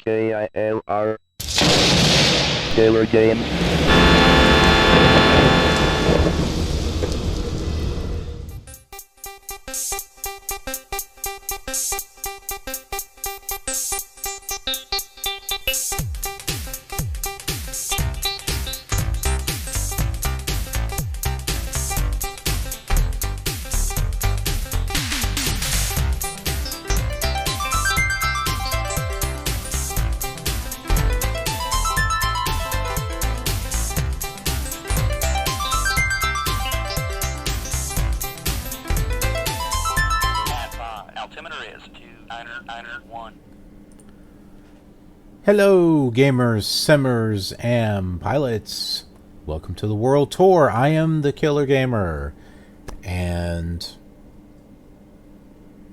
KILR Killer Game. Hello, gamers, simmers, and pilots. Welcome to the World Tour. I am the Killer Gamer, and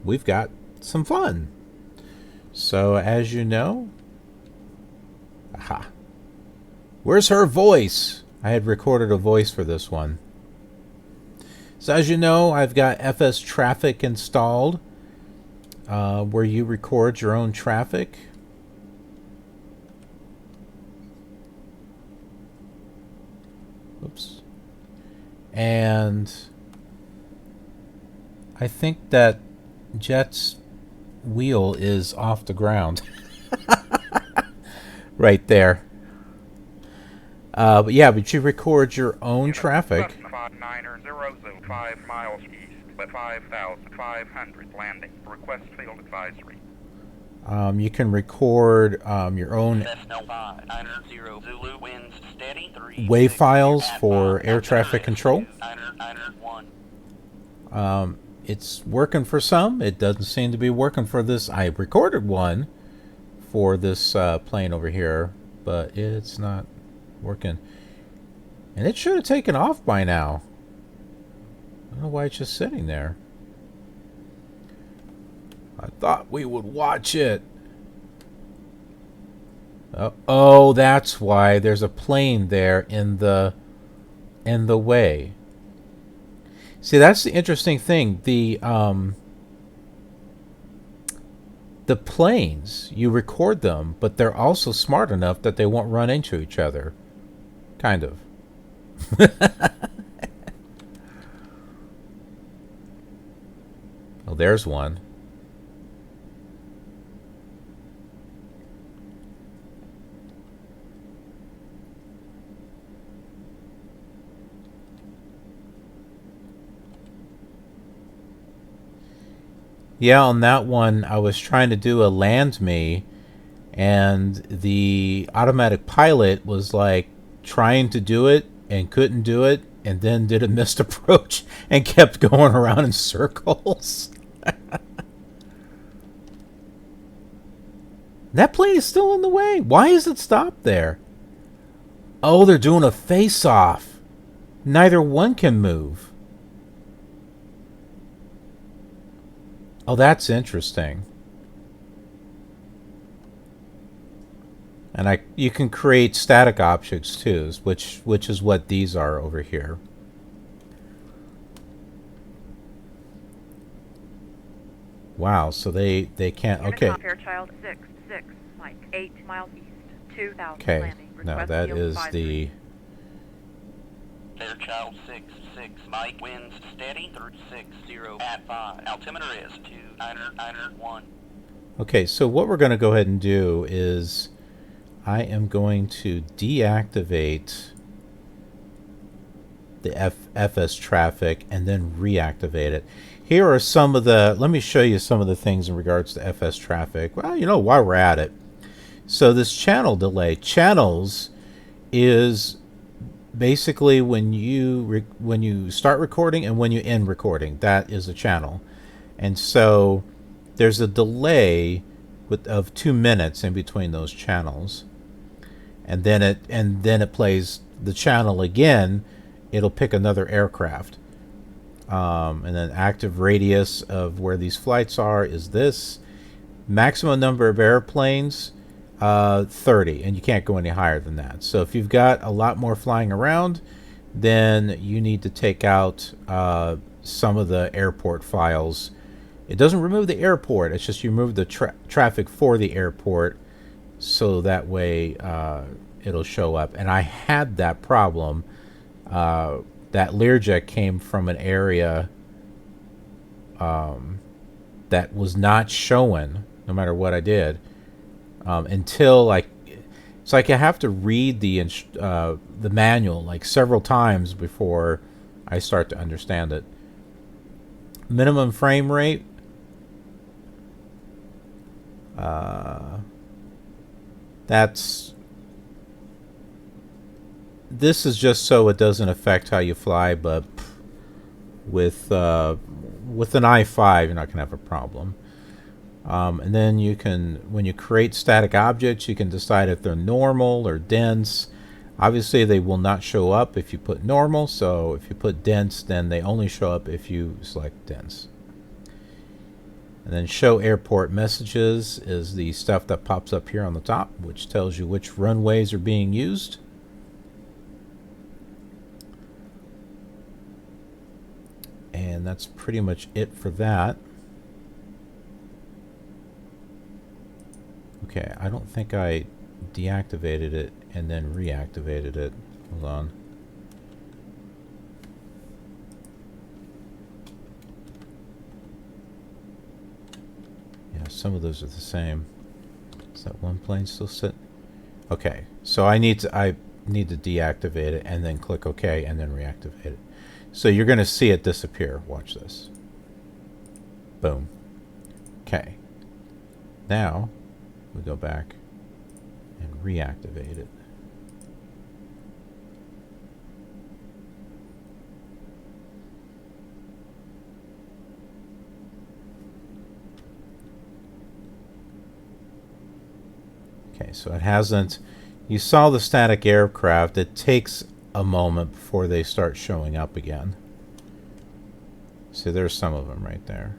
we've got some fun. So, as you know, where's her voice? I had recorded a voice for this one. So, as you know, I've got FSTraffic installed, where you record your own traffic. Oops. And I think that Jet's wheel is off the ground. Right there. But yeah, but you record your own traffic. 5 miles east, but 5,500 landing. Request field advisory. You can record your own WAV files for air traffic control. It's working for some. It doesn't seem to be working for this. I recorded one for this plane over here, but it's not working. And it should have taken off by now. I don't know why it's just sitting there. I thought we would watch it. Oh, that's why there's a plane there in the way. See, that's the interesting thing. The planes, you record them, but they're also smart enough that they won't run into each other. Kind of. Oh, there's one. Yeah, on that one, I was trying to do a land me, and the automatic pilot was like trying to do it and couldn't do it, and then did a missed approach and kept going around in circles. That plane is still in the way. Why is it stopped there? Oh, they're doing a face-off. Neither one can move. Oh, that's interesting. And you can create static objects too, which is what these are over here. Wow, so they can't. Okay. Fairchild 6, Mike, 8 miles east, 2,000 okay. landing. Now that is the. Fairchild 6, Mike, winds steady, 360 at 5. Altimeter is 2991. Okay, so what we're going to go ahead and do is I am going to deactivate the FSTraffic and then reactivate it. Here are some of the, let me show you some of the things in regards to FSTraffic. Well, you know, while we're at it. So this channel delay, channels is basically when you start recording and when you end recording, that is a channel. And so there's a delay of 2 minutes in between those channels. And then it plays the channel again. It'll pick another aircraft. And then active radius of where these flights are is this. Maximum number of airplanes, 30, and you can't go any higher than that. So if you've got a lot more flying around, then you need to take out some of the airport files. It doesn't remove the airport, it's just you remove the traffic for the airport so that way it'll show up. And I had that problem. That Learjet came from an area that was not showing no matter what I did until like it's like I have to read the manual like several times before I start to understand it. Minimum frame rate. This is just so it doesn't affect how you fly, but with an i5 you're not gonna have a problem. And then you can, when you create static objects, you can decide if they're normal or dense. Obviously they will not show up if you put normal, so if you put dense, then they only show up if you select dense. And then show airport messages is the stuff that pops up here on the top, which tells you which runways are being used. And that's pretty much it for that. Okay, I don't think I deactivated it and then reactivated it. Hold on. Yeah, some of those are the same. Is that one plane still sit? Okay, so I need to deactivate it and then click OK and then reactivate it. So you're going to see it disappear. Watch this. Boom. Okay. Now we go back and reactivate it. Okay, so it hasn't. You saw the static aircraft. It takes a moment before they start showing up again. See, there's some of them right there.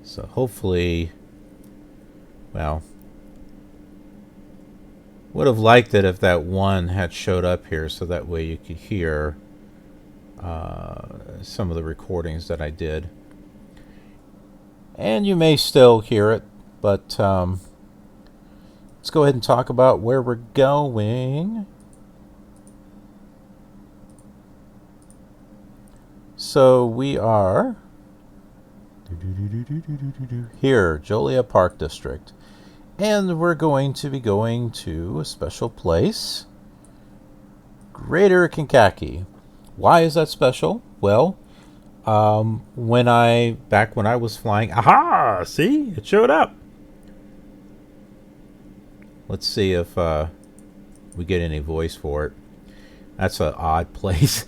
So hopefully, well, would have liked it if that one had showed up here so that way you could hear some of the recordings that I did. And you may still hear it, but let's go ahead and talk about where we're going. So we are here, Joliet Park District. And we're going to be going to a special place, Greater Kankakee. Why is that special? Well, back when I was flying, aha! See, it showed up. Let's see if we get any voice for it. That's an odd place.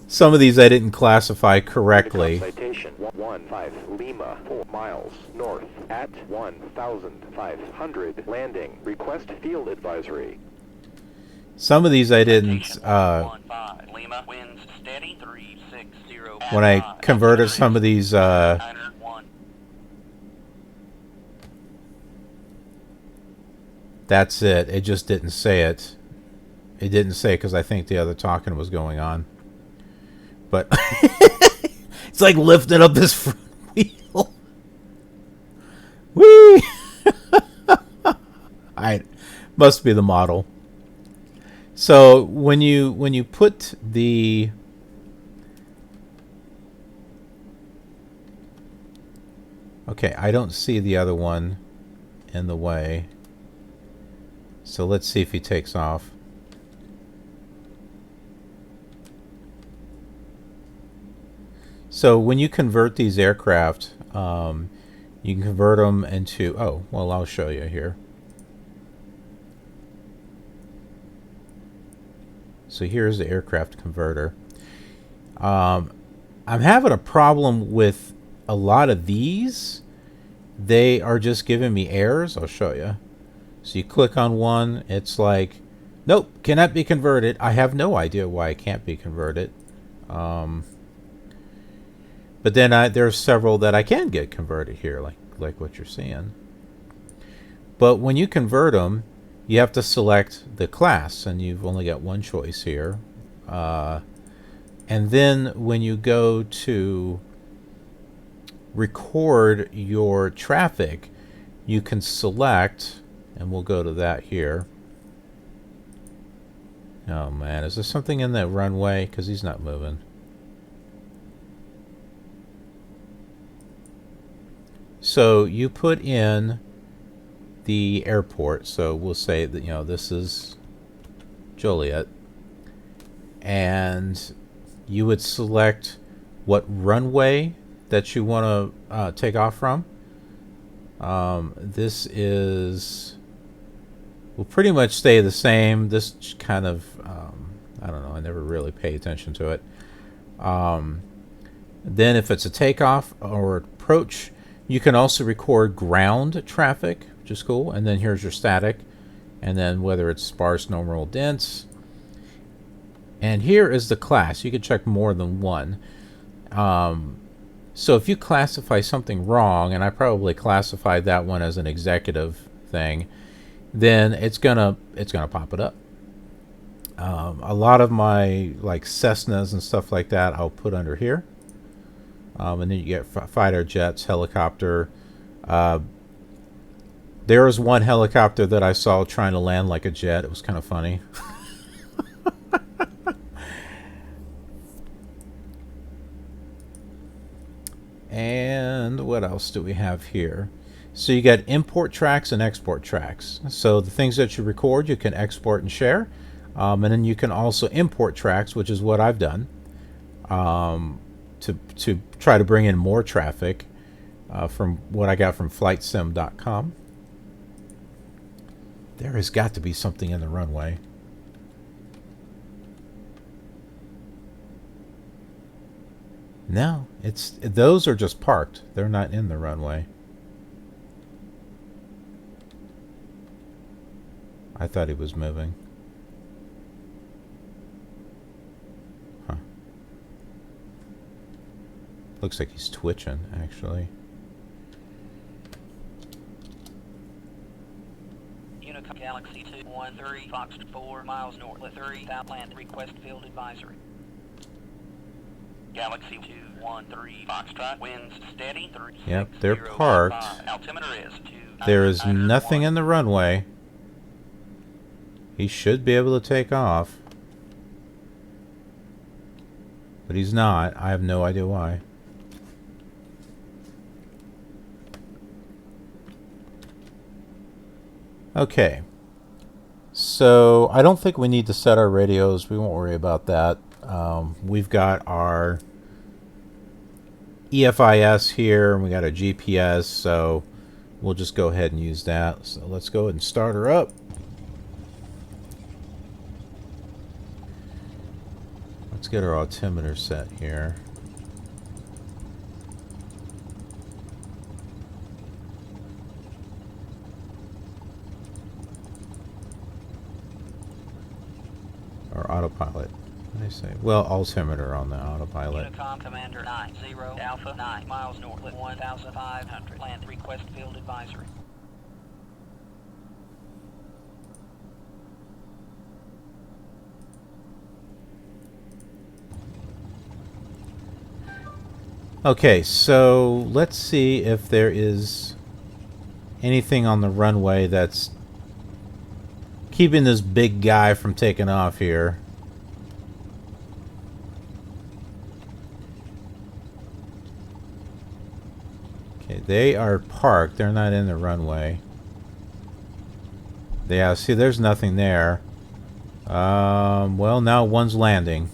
Some of these I didn't classify correctly. Citation 15 Lima 4 miles north at 1,500 landing. Request field advisory. Some of these I didn't. Lima winds steady 360. When I converted some of these. That's it. It just didn't say it. It didn't say because I think the other talking was going on. But it's like lifting up this front wheel. Whee! I must be the model. So when you put the okay, I don't see the other one in the way. So let's see if he takes off. So when you convert these aircraft, you can convert them into, oh, well, I'll show you here. So here's the aircraft converter. I'm having a problem with a lot of these. They are just giving me errors. I'll show you. So you click on one, it's like, nope, cannot be converted. I have no idea why it can't be converted. But then there's several that I can get converted here, like what you're seeing. But when you convert them, you have to select the class, and you've only got one choice here. And then when you go to record your traffic, you can select, and we'll go to that here. Oh man, is there something in that runway? Because he's not moving. So you put in the airport, so we'll say that, you know, this is Joliet, and you would select what runway that you want to take off from. This is, will pretty much stay the same. This kind of, I don't know, I never really pay attention to it. Then if it's a takeoff or approach, you can also record ground traffic, which is cool. And then here's your static, and then whether it's sparse, normal, dense. And here is the class. You can check more than one. So if you classify something wrong, and I probably classified that one as an executive thing, then it's gonna pop it up. A lot of my like Cessnas and stuff like that I'll put under here. And then you get fighter jets, helicopter. There was one helicopter that I saw trying to land like a jet. It was kind of funny. And what else do we have here? So you got import tracks and export tracks. So the things that you record, you can export and share. And then you can also import tracks, which is what I've done, to try to bring in more traffic from what I got from flightsim.com. There has got to be something in the runway. No, those are just parked. They're not in the runway. I thought he was moving. Huh. Looks like he's twitching, actually. Unicom Galaxy 213 Fox 4 miles north of 30,000 land request field advisory. Galaxy 213 Foxtrot winds steady 36. Yep, they're parked. Altimeter is 2. There is nothing in the runway. He should be able to take off. But he's not. I have no idea why. Okay. So I don't think we need to set our radios. We won't worry about that. We've got our EFIS here, and we got a GPS, so we'll just go ahead and use that. So let's go ahead and start her up. Let's get our altimeter set here. Or autopilot. What did I say? Well, altimeter on the autopilot. Unicom Commander 90 Alpha 9 miles north of 1,500 land request field advisory. Okay, so let's see if there is anything on the runway that's keeping this big guy from taking off here. Okay, they are parked. They're not in the runway. Yeah, see, there's nothing there. Well, now one's landing.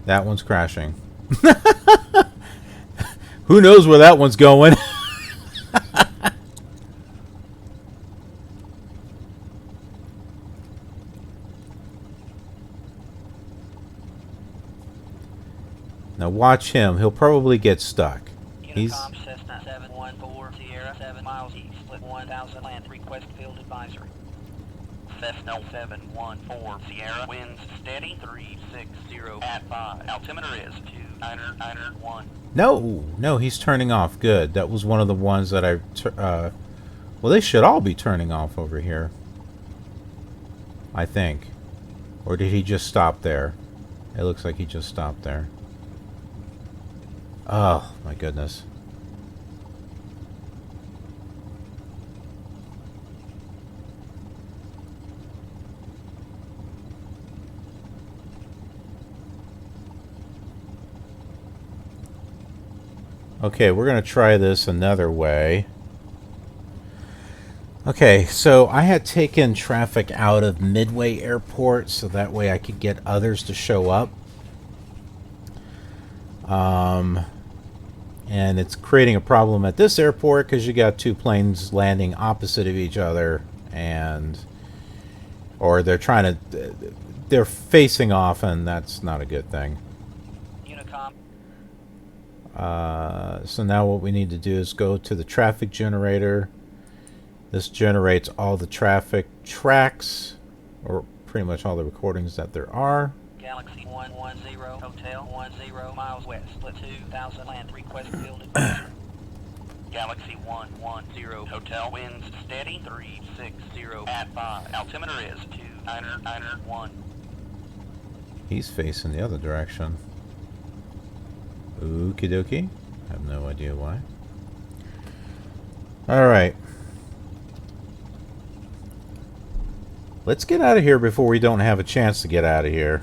That one's crashing. Who knows where that one's going? Now watch him. He'll probably get stuck. He's Unicom Cessna 714 Sierra 7 miles east with 1,000 land request field advisory. Cessna 714 Sierra winds steady 360 at 5. Altimeter is 2991. no, he's turning off. Good. That was one of the ones that I well, they should all be turning off over here, I think. Or did he just stop there It looks like he just stopped there. Oh, my goodness. Okay, we're going to try this another way. Okay, so I had taken traffic out of Midway Airport so that way I could get others to show up. And it's creating a problem at this airport because you got two planes landing opposite of each other, and or they're facing off, and that's not a good thing. Unicom. So now what we need to do is go to the traffic generator. This generates all the traffic tracks, or pretty much all the recordings that there are. Galaxy 110 Hotel 10 miles west, split 2000 land, request field advisory. Galaxy 110 Hotel, winds steady 360 at 5, altimeter is 2991. He's facing the other direction. Okie dokie. I have no idea why. Alright. Let's get out of here before we don't have a chance to get out of here.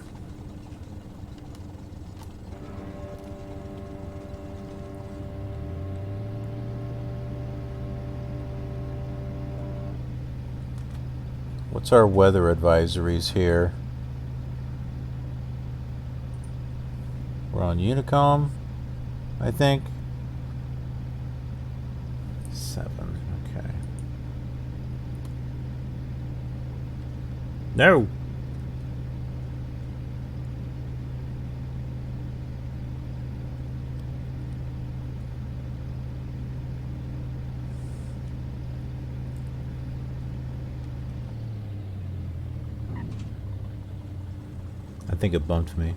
What's our weather advisories here? We're on Unicom, I think. 7, okay. No! I think it bumped me.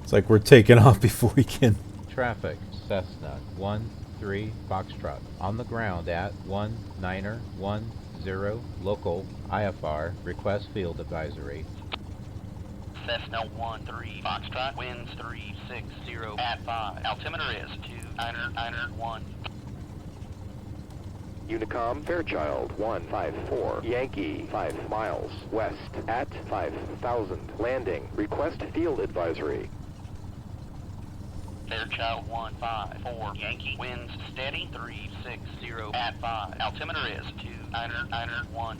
It's like we're taking off before we can. Traffic, Cessna 13 Foxtrot. On the ground at 1910 local IFR. Request field advisory. Cessna 13 Foxtrot, winds 360 at 5, altimeter is 2991. Unicom Fairchild 154 Yankee 5 miles west at 5000 landing. Request field advisory. Fairchild 154 Yankee, winds steady 360 at 5, altimeter is 2991.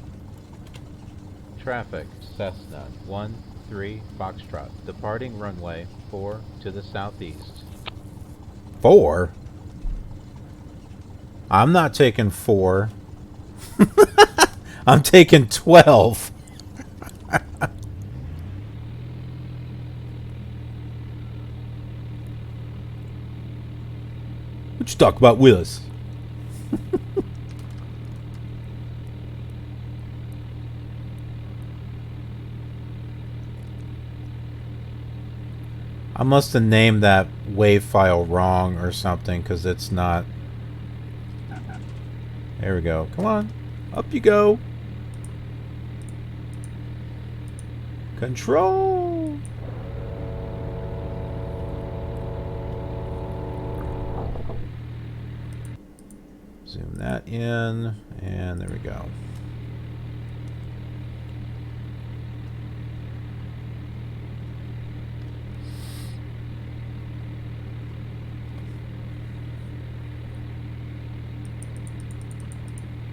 Traffic, Cessna 13 Foxtrot. Departing runway 4 to the southeast. 4? I'm not taking 4. I'm taking 12. What you talk about with us? I must have named that WAV file wrong or something, because it's not. There we go. Come on. Up you go. Control. Zoom that in, and there we go.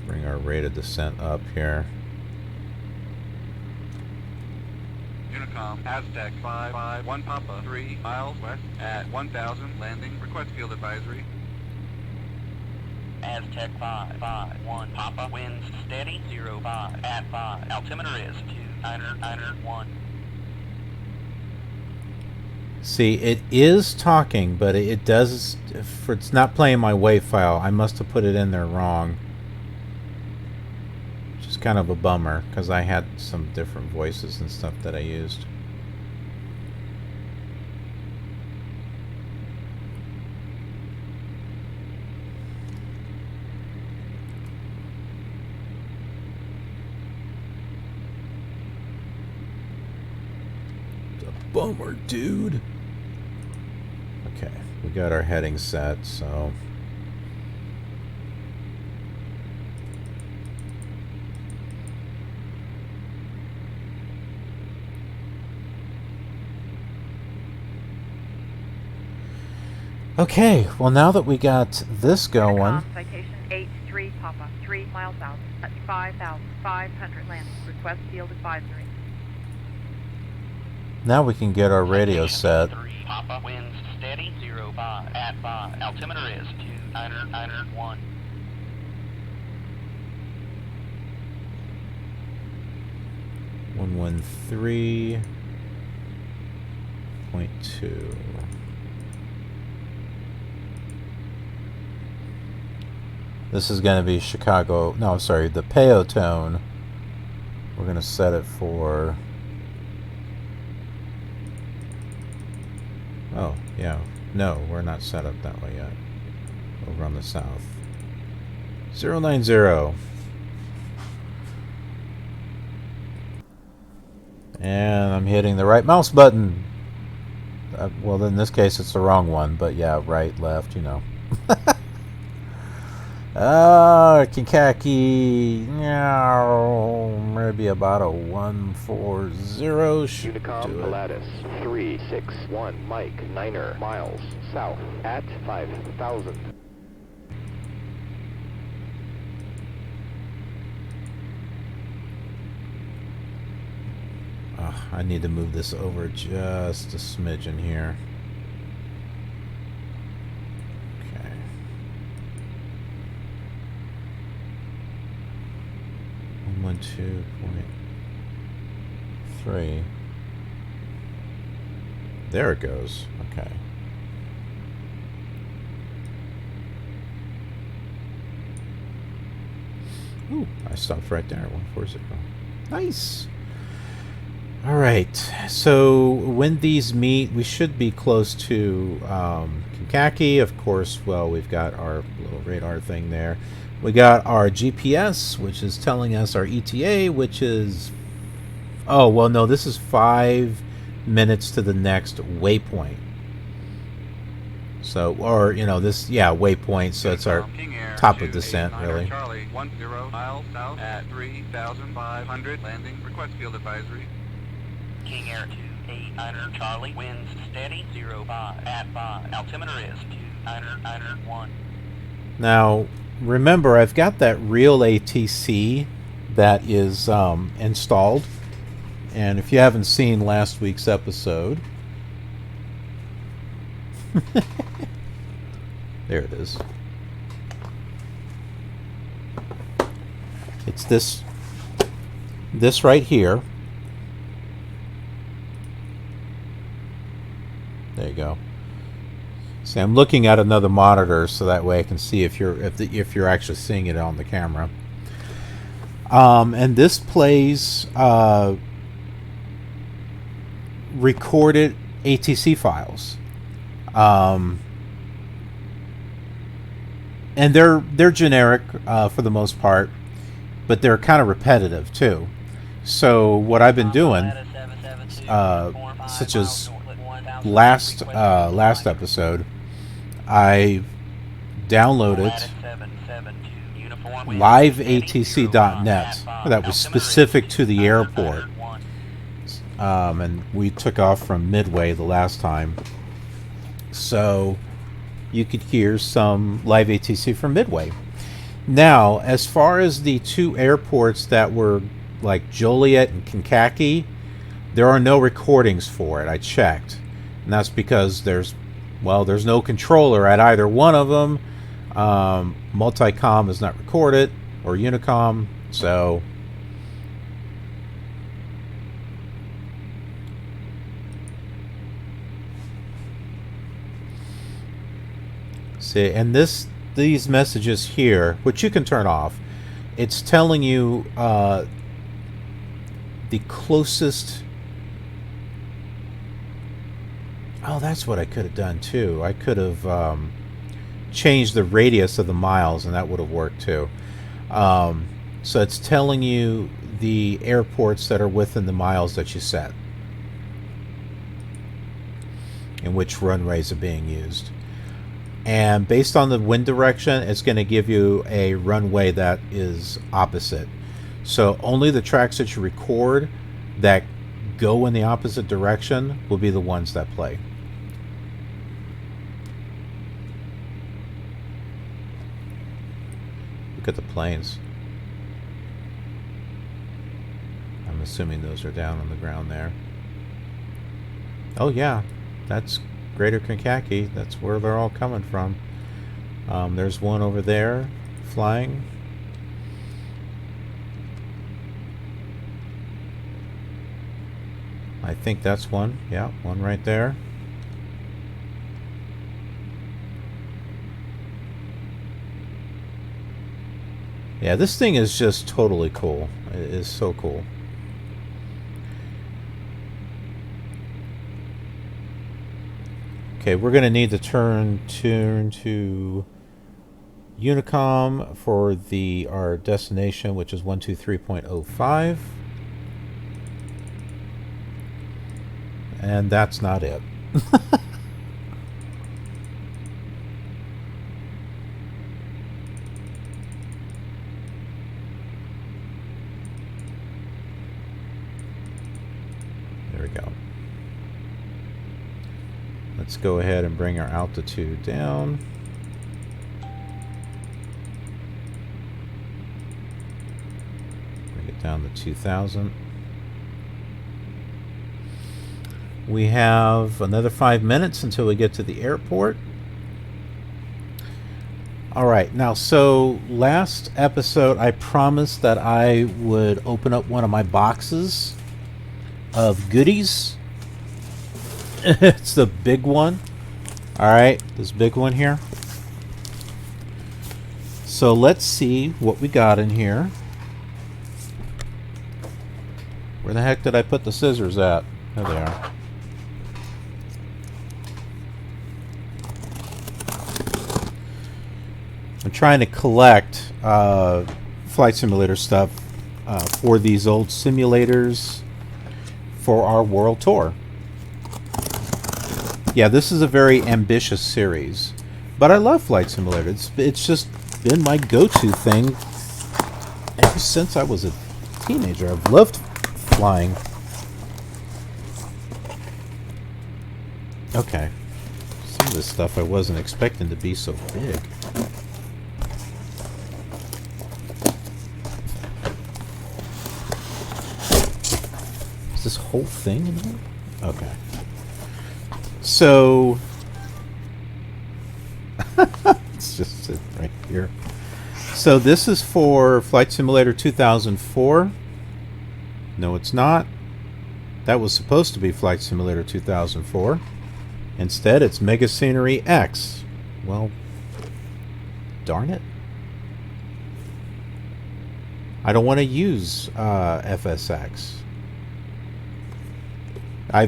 Bring our rate of descent up here. Unicom, Aztec 551 Papa, 3 miles west at 1000 landing. Request field advisory. Aztec 551 Papa, winds steady 05 at 5, altimeter is 2991. See, it is talking, but it does. If it's not playing my WAV file, I must have put it in there wrong. Which is kind of a bummer, because I had some different voices and stuff that I used. bummer, dude. Okay, we got our heading set, so... Okay, well now that we got this going... Unicom, citation 83 Papa, 3 miles out, at 5,500 landing. Request field advisory. Now we can get our radio set. 3 Papa, winds steady, 05, at 5. Altimeter is 2901. One 3.2. This is going to be Chicago. No, I'm sorry, the PAO tone. We're going to set it for... Oh, yeah. No, we're not set up that way yet. Over on the south. 090. And I'm hitting the right mouse button. Well, in this case, it's the wrong one. But yeah, right, left, you know. Kankakee, maybe about a 140 should Unicom, do it. Lattice 361, Mike, Niner, miles south at 5,000. I need to move this over just a smidgen here. 2.3. There it goes. Okay. Ooh, I stopped right there. 140. Nice. All right. So when these meet, we should be close to Kankakee. Of course, well, we've got our little radar thing there. We got our GPS, which is telling us our ETA, which is... Oh, well, no, this is 5 minutes to the next waypoint. So, or, you know, this, yeah, waypoint, so it's our top of descent, really. Charlie, 10 miles south at 3,500, landing, request field advisory. King Air 289er Charlie, winds steady, 05, at 5. Altimeter is 2901. Now, remember, I've got that RealATC that is installed. And if you haven't seen last week's episode, there it is. It's this right here. There you go. See, I'm looking at another monitor so that way I can see if you're actually seeing it on the camera. And this plays recorded ATC files, and they're generic for the most part, but they're kind of repetitive too. So what I've been doing, such as last episode, I downloaded liveatc.net that was specific to the airport. And we took off from Midway the last time, so you could hear some live ATC from Midway. Now, as far as the two airports that were like Joliet and Kankakee, there are no recordings for it. I checked, and that's because there's no controller at either one of them. Multicom is not recorded, or Unicom, so... See, and these messages here, which you can turn off, it's telling you the closest... Oh, that's what I could have done too. I could have changed the radius of the miles, and that would have worked too. So it's telling you the airports that are within the miles that you set. and which runways are being used. And based on the wind direction, it's going to give you a runway that is opposite. So only the tracks that you record that go in the opposite direction will be the ones that play. Look at the planes. I'm assuming those are down on the ground there. Oh yeah, that's Greater Kankakee. That's where they're all coming from. There's one over there flying. I think that's one. Yeah, one right there. Yeah, this thing is just totally cool. It is so cool. Okay, we're going to need to turn to Unicom for our destination, which is 123.05. And that's not it. There we go. Let's go ahead and bring our altitude down. Bring it down to 2,000. We have another 5 minutes until we get to the airport. Alright, now so last episode I promised that I would open up one of my boxes of goodies. It's the big one. Alright, this big one here. So let's see what we got in here. Where the heck did I put the scissors at? There they are. I'm trying to collect flight simulator stuff for these old simulators for our world tour. Yeah, this is a very ambitious series, but I love flight simulator. It's just been my go-to thing ever since I was a teenager. I've loved flying. Okay, some of this stuff I wasn't expecting to be so big. This whole thing in here? Okay. So it's just sit right here. So this is for Flight Simulator 2004. No, it's not. That was supposed to be Flight Simulator 2004. Instead, it's Mega Scenery X. Well, darn it. I don't want to use FSX. I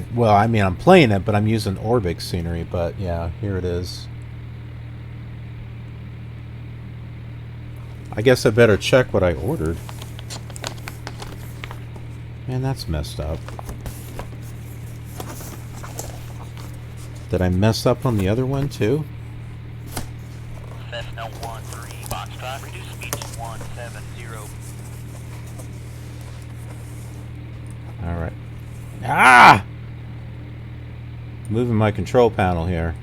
mean, I'm playing it, but I'm using Orbix scenery, but yeah, here it is. I guess I better check what I ordered. Man, that's messed up. Did I mess up on the other one, too? Cessna 13 Foxtrot, reduce speed to 170. Alright. Ah! Moving my control panel here.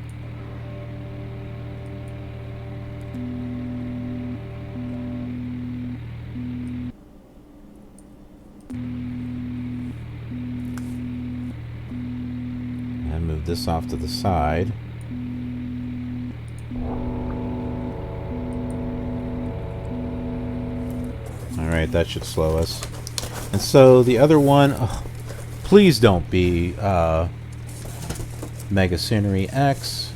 And move this off to the side. Alright, that should slow us. And so the other one, oh, please don't be Mega Scenery X.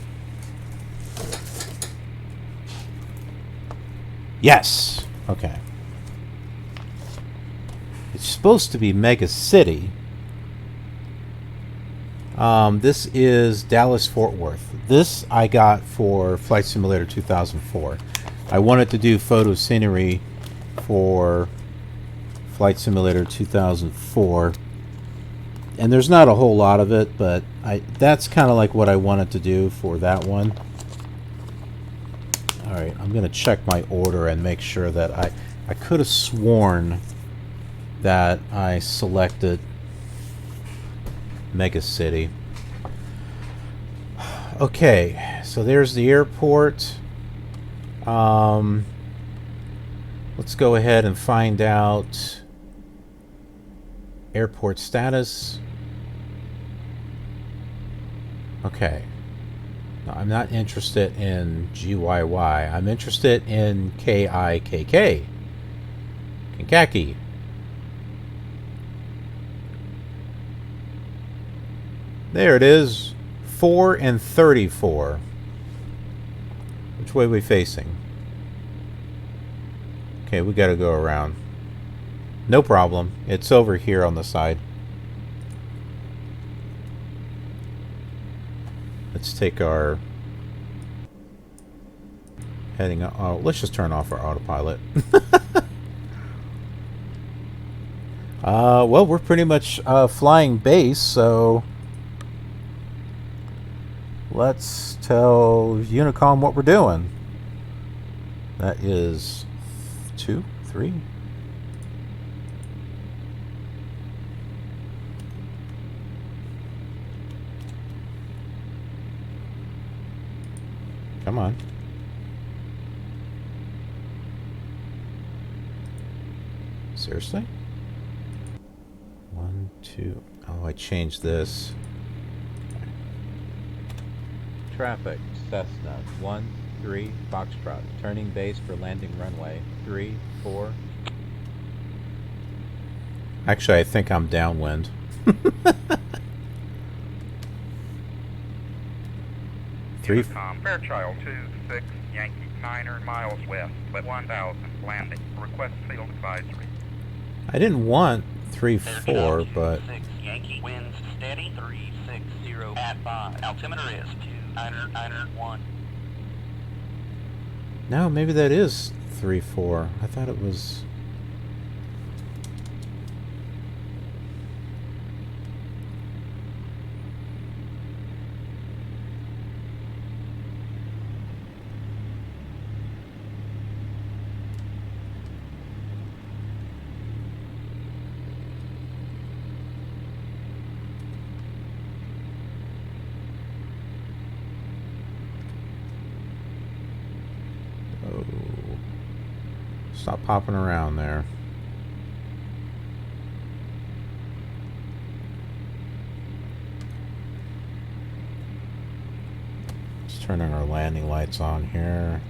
Yes! Okay. It's supposed to be Mega City. This is Dallas-Fort Worth. This I got for Flight Simulator 2004. I wanted to do photo scenery for Flight Simulator 2004. And there's not a whole lot of it, but That's kind of like what I wanted to do for that one. Alright, I'm going to check my order and make sure that I could have sworn that I selected Mega City. Okay, so there's the airport. Let's go ahead and find out airport status. Okay. No, I'm not interested in GYY. I'm interested in KIKK. Kankakee. There it is. 4 and 34. Which way are we facing? Okay, we gotta go around. No problem. It's over here on the side. Let's take our heading up. Oh, let's just turn off our autopilot. Well, we're pretty much flying base, so let's tell Unicom what we're doing. That is 2, 3. Come on. Seriously? 1, 2. Oh, I changed this. Traffic, Cessna 1-3 Foxtrot, turning base for landing runway 3-4. Actually, I think I'm downwind. Unicom, Fairchild 2-6 Yankee Niner miles west, but 1,000 landing. Request field advisory. I didn't want 3-4, but 6 Yankee winds steady 360 at 5. Altimeter is 2991. no, maybe that is 3-4. I thought it was. Stop popping around there. Just turning our landing lights on here.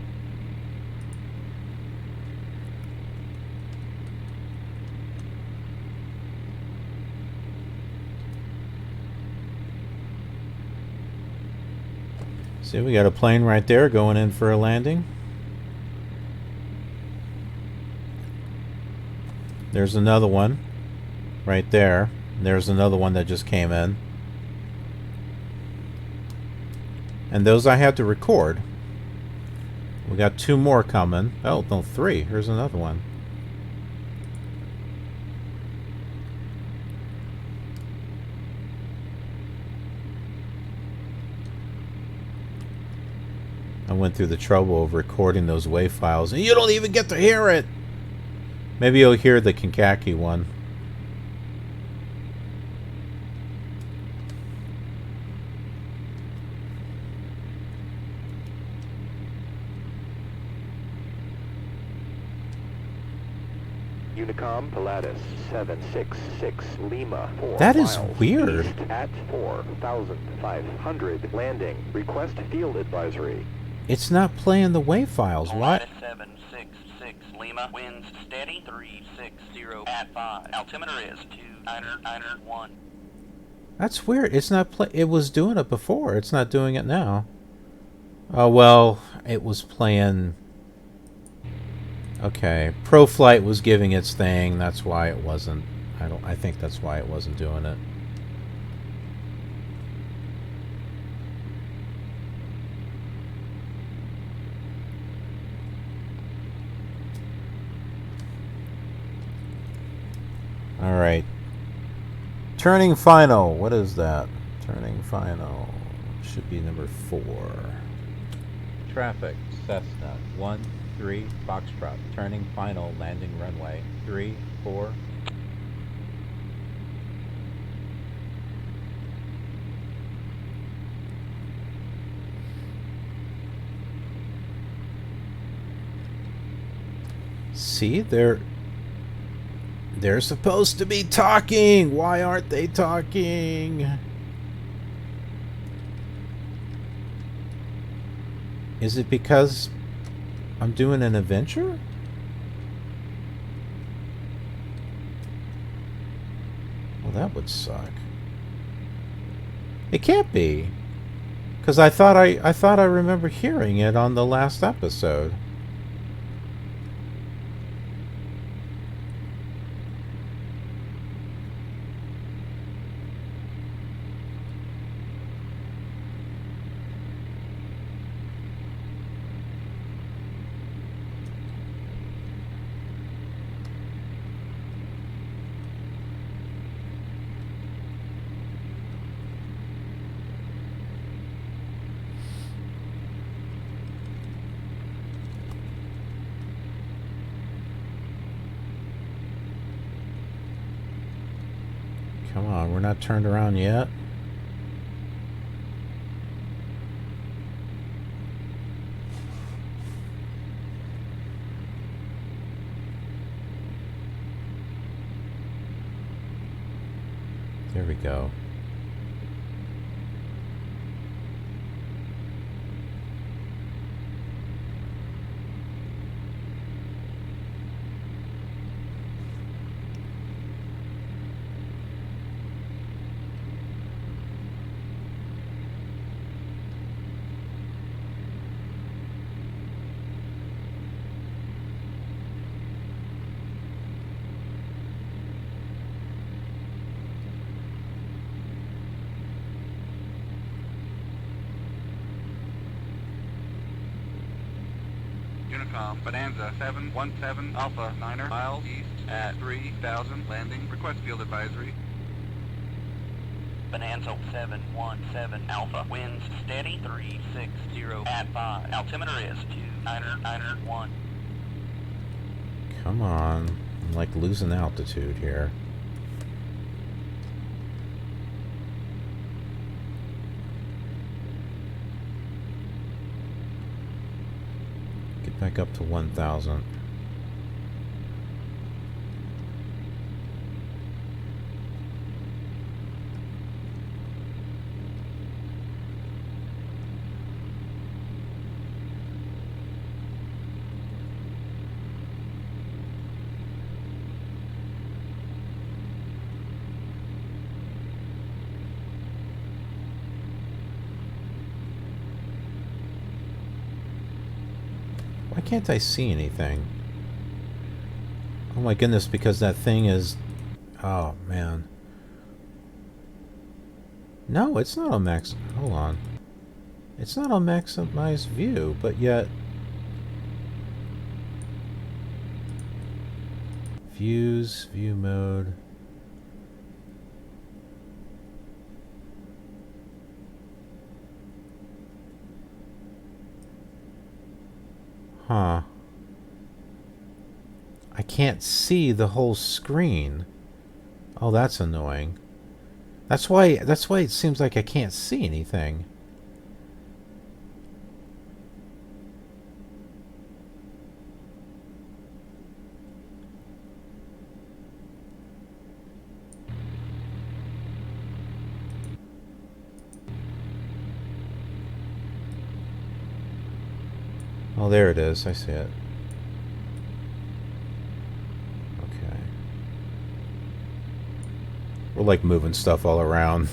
See, we got a plane right there going in for a landing. There's another one right there. There's another one that just came in. And those I had to record. We got 2 more coming. Oh, no, 3. Here's another one. I went through the trouble of recording those WAV files, and you don't even get to hear it! Maybe you'll hear the Kankakee one. Unicom, Pilatus 766 Lima 4 That is miles weird. east at 4,500 landing. Request field advisory. It's not playing the WAV files. Why? 766 Lima winds steady 360 at 5. Altimeter is 2991. That's weird. It's not play. It was doing it before. It's not doing it now. Oh well, it was playing. Okay, ProFlight was giving its thing. That's why it wasn't. I think that's why it wasn't doing it. All right. Turning final. What is that? Turning final. Should be number 4. Traffic, Cessna 13 Foxtrot. Turning final, landing runway 34. See, they're supposed to be talking. Why aren't they talking? Is it because I'm doing an adventure? Well, that would suck. It can't be, because I thought I remember hearing it on the last episode. Come on, we're not turned around yet. There we go. Unicom, Bonanza 717 Alpha 9er, miles east at 3000, landing, request field advisory. Bonanza 717 Alpha, winds steady 360 at 5. Altimeter is 2991. Come on. I'm like losing altitude here. Get back up to 1000. Why can't I see anything? Oh my goodness, because that thing is... Oh, man. No, it's not on max... Hold on. It's not on maximized view, but yet... Views, view mode... Huh. I can't see the whole screen. Oh, that's annoying. That's why it seems like I can't see anything. Oh, there it is. I see it. Okay. We're like moving stuff all around.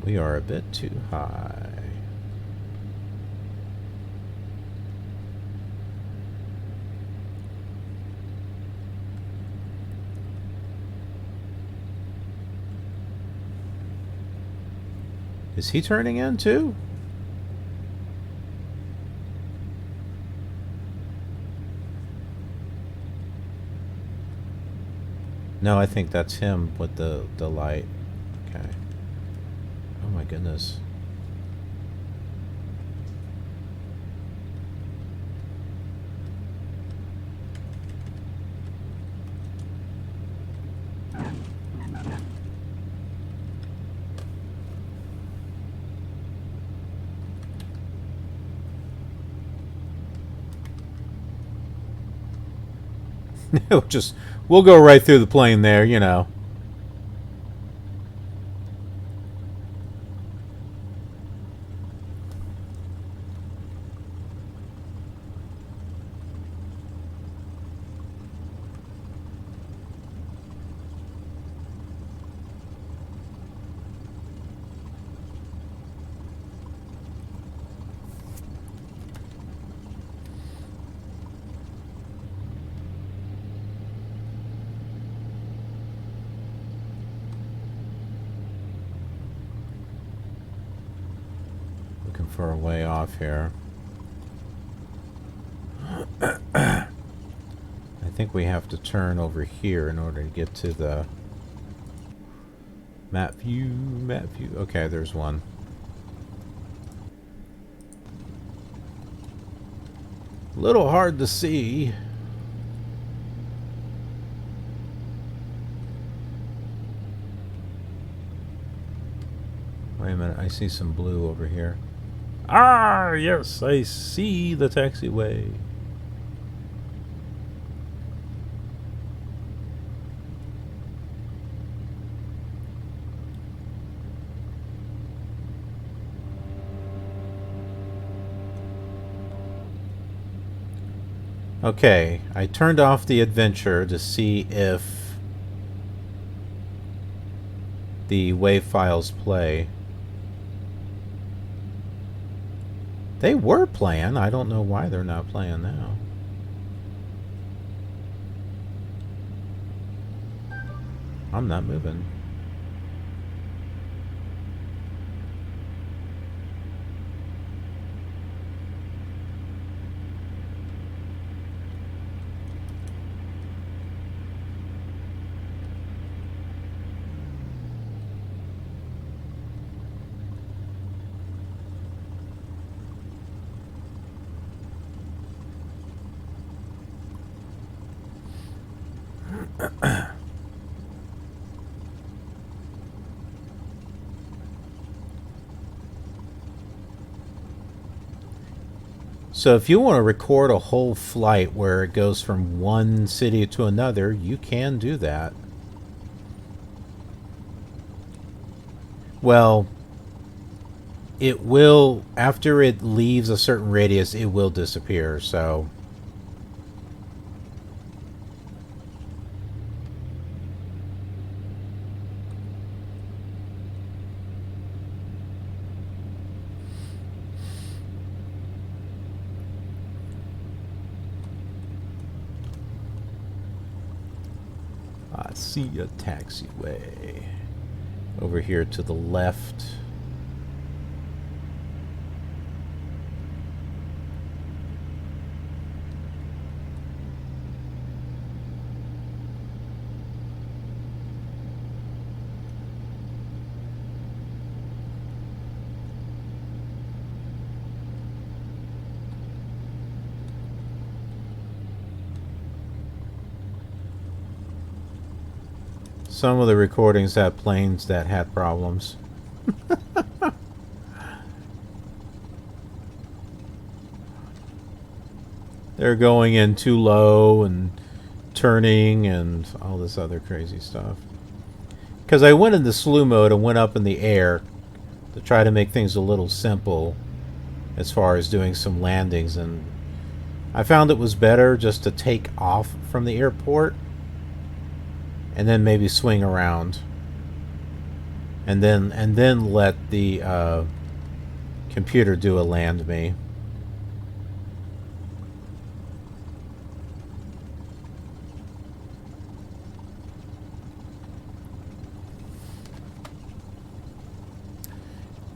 We are a bit too high. Is he turning in too? No, I think that's him with the light. Okay. Oh my goodness. We'll go right through the plane there, you know. For a way off here. I think we have to turn over here in order to get to the map view. Okay, there's one. A little hard to see. Wait a minute, I see some blue over here. Ah, yes, I see the taxiway. Okay, I turned off the adventure to see if the wave files play. They were playing. I don't know why they're not playing now. I'm not moving. So if you want to record a whole flight where it goes from one city to another, you can do that. Well, it will, after it leaves a certain radius, it will disappear, so... I see a taxiway over here to the left. Some of the recordings had planes that had problems. They're going in too low and turning and all this other crazy stuff. Because I went into slew mode and went up in the air to try to make things a little simple as far as doing some landings, and I found it was better just to take off from the airport and then maybe swing around. and then let the computer do a land me.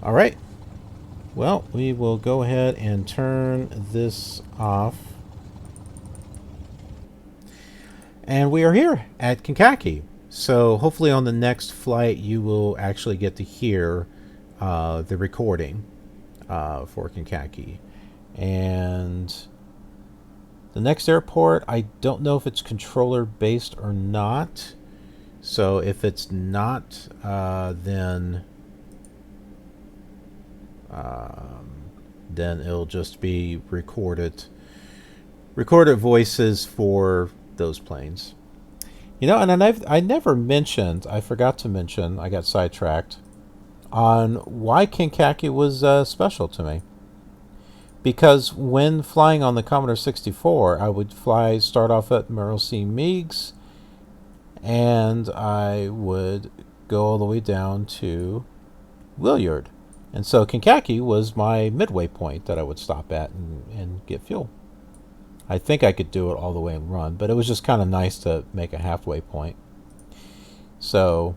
All right. Well, we will go ahead and turn this off. And we are here at Kankakee. So hopefully on the next flight you will actually get to hear the recording for Kankakee. And the next airport, I don't know if it's controller based or not. So if it's not, then it'll just be recorded voices for those planes. You know, and I never mentioned, I forgot to mention, I got sidetracked on why Kankakee was special to me. Because when flying on the Commodore 64, I would start off at Merrill C. Meigs, and I would go all the way down to Williard. And so Kankakee was my midway point that I would stop at and get fuel. I think I could do it all the way and run, but it was just kind of nice to make a halfway point. So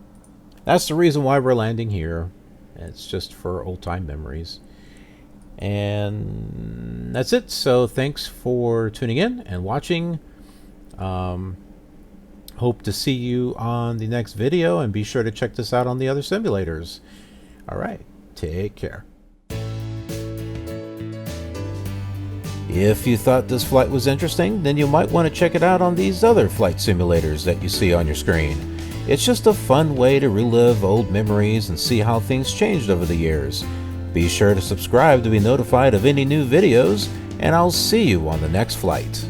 that's the reason why we're landing here. It's just for old-time memories. And that's it. So thanks for tuning in and watching. Hope to see you on the next video, and be sure to check this out on the other simulators. All right. Take care. If you thought this flight was interesting, then you might want to check it out on these other flight simulators that you see on your screen. It's just a fun way to relive old memories and see how things changed over the years. Be sure to subscribe to be notified of any new videos, and I'll see you on the next flight.